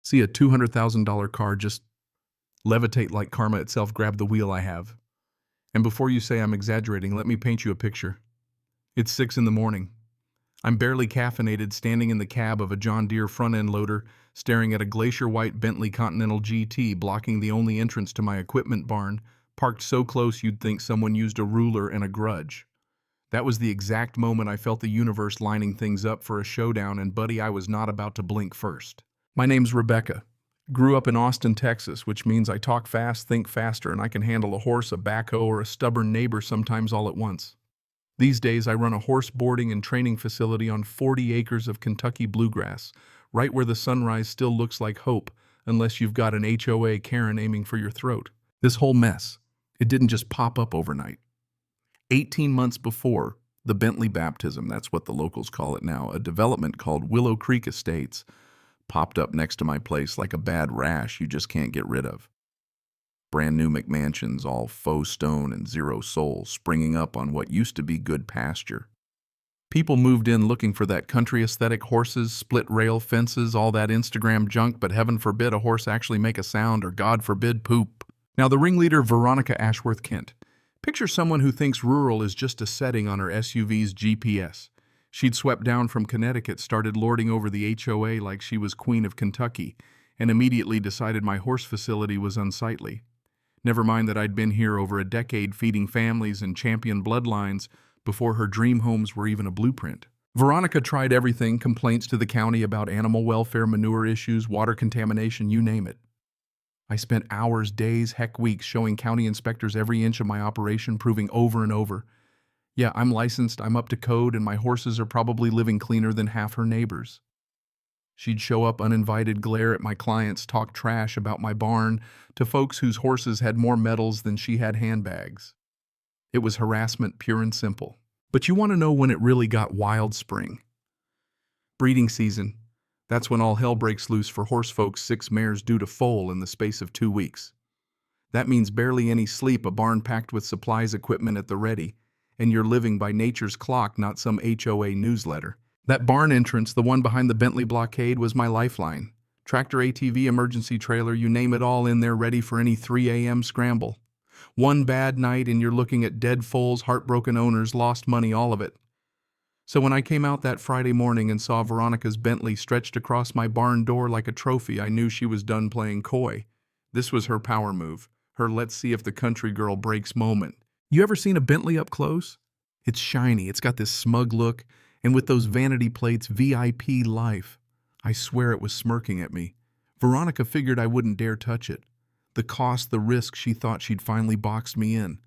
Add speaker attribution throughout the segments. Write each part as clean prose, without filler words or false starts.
Speaker 1: See a $200,000 car just levitate like karma itself grab the wheel I have. And before you say I'm exaggerating, let me paint you a picture. It's 6 in the morning. I'm barely caffeinated, standing in the cab of a John Deere front-end loader, staring at a glacier-white Bentley Continental GT blocking the only entrance to my equipment barn, parked so close you'd think someone used a ruler and a grudge. That was the exact moment I felt the universe lining things up for a showdown, and buddy, I was not about to blink first. My name's Rebecca. Grew up in Austin, Texas, which means I talk fast, think faster, and I can handle a horse, a backhoe, or a stubborn neighbor sometimes all at once. These days, I run a horse boarding and training facility on 40 acres of Kentucky bluegrass, right where the sunrise still looks like hope, unless you've got an HOA Karen aiming for your throat. This whole mess, it didn't just pop up overnight. 18 months before, the Bentley baptism, that's what the locals call it now, a development called Willow Creek Estates, popped up next to my place like a bad rash you just can't get rid of. Brand new McMansions, all faux stone and zero soul, springing up on what used to be good pasture. People moved in looking for that country aesthetic, horses, split rail fences, all that Instagram junk, but heaven forbid a horse actually make a sound, or God forbid poop. Now the ringleader, Veronica Ashworth Kent. Picture someone who thinks rural is just a setting on her SUV's GPS. She'd swept down from Connecticut, started lording over the HOA like she was Queen of Kentucky, and immediately decided my horse facility was unsightly. Never mind that I'd been here over a decade feeding families and champion bloodlines before her dream homes were even a blueprint. Veronica tried everything, complaints to the county about animal welfare, manure issues, water contamination, you name it. I spent hours, days, heck weeks showing county inspectors every inch of my operation, proving over and over, yeah, I'm licensed, I'm up to code, and my horses are probably living cleaner than half her neighbors. She'd show up uninvited, glare at my clients, talk trash about my barn to folks whose horses had more medals than she had handbags. It was harassment, pure and simple. But you want to know when it really got wild? Spring. Breeding season. That's when all hell breaks loose for horse folks, 6 mares due to foal in the space of 2 weeks. That means barely any sleep, a barn packed with supplies, equipment at the ready, and you're living by nature's clock, not some HOA newsletter. That barn entrance, the one behind the Bentley blockade, was my lifeline. Tractor, ATV, emergency trailer, you name it, all in there ready for any 3 a.m. scramble. One bad night and you're looking at dead foals, heartbroken owners, lost money, all of it. So when I came out that Friday morning and saw Veronica's Bentley stretched across my barn door like a trophy, I knew she was done playing coy. This was her power move, her let's see if the country girl breaks moment. You ever seen a Bentley up close? It's shiny, it's got this smug look, and with those vanity plates, VIP life. I swear it was smirking at me. Veronica figured I wouldn't dare touch it. The cost, the risk, she thought she'd finally boxed me in.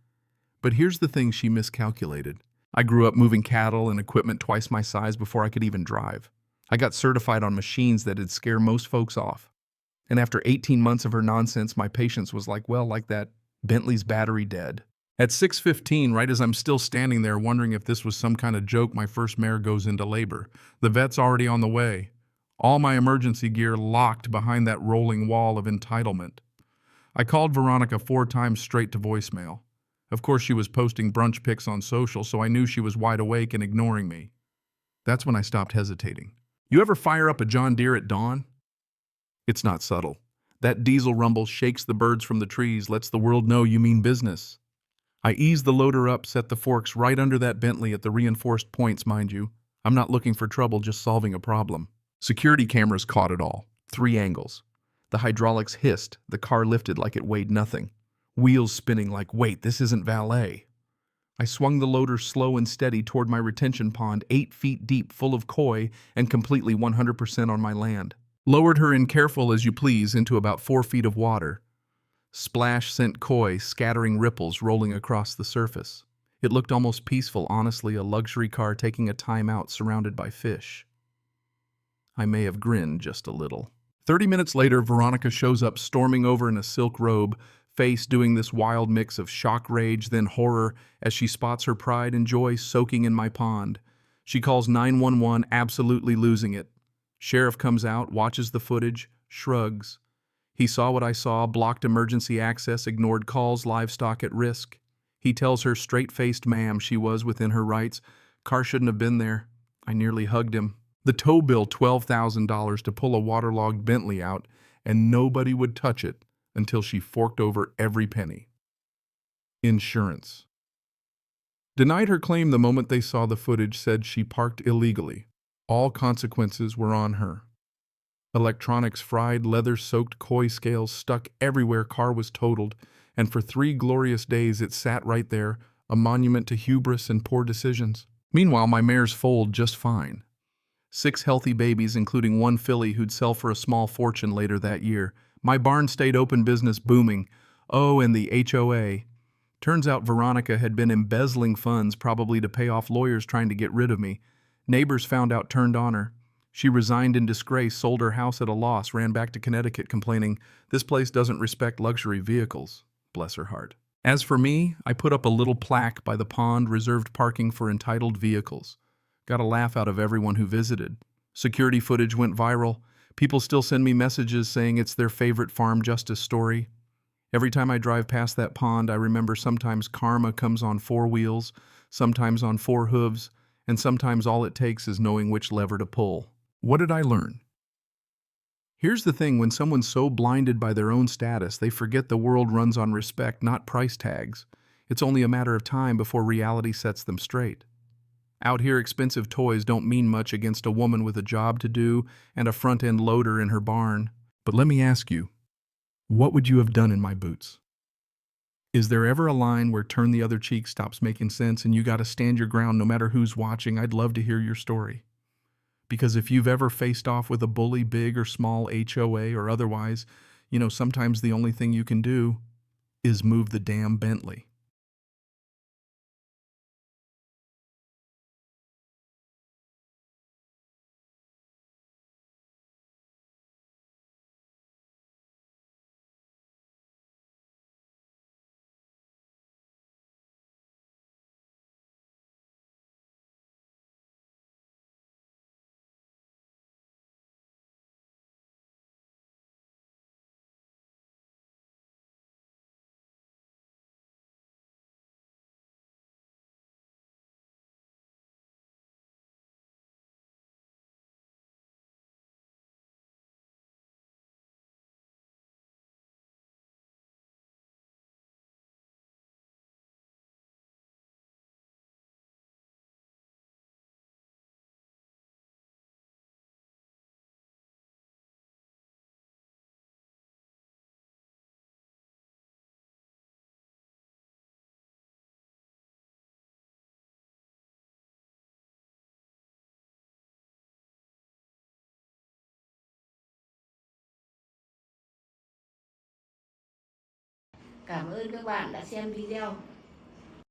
Speaker 1: But here's the thing she miscalculated. I grew up moving cattle and equipment twice my size before I could even drive. I got certified on machines that'd scare most folks off. And after 18 months of her nonsense, my patience was like, well, like that Bentley's battery dead. At 6:15, right as I'm still standing there wondering if this was some kind of joke, my first mare goes into labor. The vet's already on the way. All my emergency gear locked behind that rolling wall of entitlement. I called Veronica 4 times straight to voicemail. Of course, she was posting brunch pics on social, so I knew she was wide awake and ignoring me. That's when I stopped hesitating. You ever fire up a John Deere at dawn? It's not subtle. That diesel rumble shakes the birds from the trees, lets the world know you mean business. I ease the loader up, set the forks right under that Bentley at the reinforced points, mind you. I'm not looking for trouble, just solving a problem. Security cameras caught it all. 3 angles. The hydraulics hissed, the car lifted like it weighed nothing. Wheels spinning like, wait, this isn't valet. I swung the loader slow and steady toward my retention pond, 8 feet deep, full of koi, and completely 100% on my land. Lowered her in careful as you please into about 4 feet of water. Splash sent koi, scattering ripples rolling across the surface. It looked almost peaceful, honestly, a luxury car taking a time out surrounded by fish. I may have grinned just a little. 30 minutes later, Veronica shows up storming over in a silk robe, face doing this wild mix of shock, rage, then horror as she spots her pride and joy soaking in my pond. She calls 911, absolutely losing it. Sheriff comes out, watches the footage, shrugs. He saw what I saw, blocked emergency access, ignored calls, livestock at risk. He tells her straight-faced ma'am she was within her rights. Car shouldn't have been there. I nearly hugged him. The tow bill, $12,000 to pull a waterlogged Bentley out, and nobody would touch it until she forked over every penny. Insurance. Denied her claim the moment they saw the footage, said she parked illegally. All consequences were on her. Electronics fried, leather-soaked koi scales stuck everywhere, car was totaled, and for 3 glorious days it sat right there, a monument to hubris and poor decisions. Meanwhile, my mares foaled just fine. 6 healthy babies, including 1 filly who'd sell for a small fortune later that year. My barn stayed open, business booming. Oh, and the HOA. Turns out Veronica had been embezzling funds, probably to pay off lawyers trying to get rid of me. Neighbors found out, turned on her. She resigned in disgrace, sold her house at a loss, ran back to Connecticut complaining, "This place doesn't respect luxury vehicles." Bless her heart. As for me, I put up a little plaque by the pond, reserved parking for entitled vehicles. Got a laugh out of everyone who visited. Security footage went viral. People still send me messages saying it's their favorite farm justice story. Every time I drive past that pond, I remember sometimes karma comes on 4 wheels, sometimes on 4 hooves, and sometimes all it takes is knowing which lever to pull. What did I learn? Here's the thing, when someone's so blinded by their own status, they forget the world runs on respect, not price tags. It's only a matter of time before reality sets them straight. Out here, expensive toys don't mean much against a woman with a job to do and a front-end loader in her barn. But let me ask you, what would you have done in my boots? Is there ever a line where turn the other cheek stops making sense and you gotta stand your ground no matter who's watching? I'd love to hear your story. Because if you've ever faced off with a bully, big or small, HOA or otherwise, sometimes the only thing you can do is move the damn Bentley.
Speaker 2: Cảm ơn các bạn đã xem video.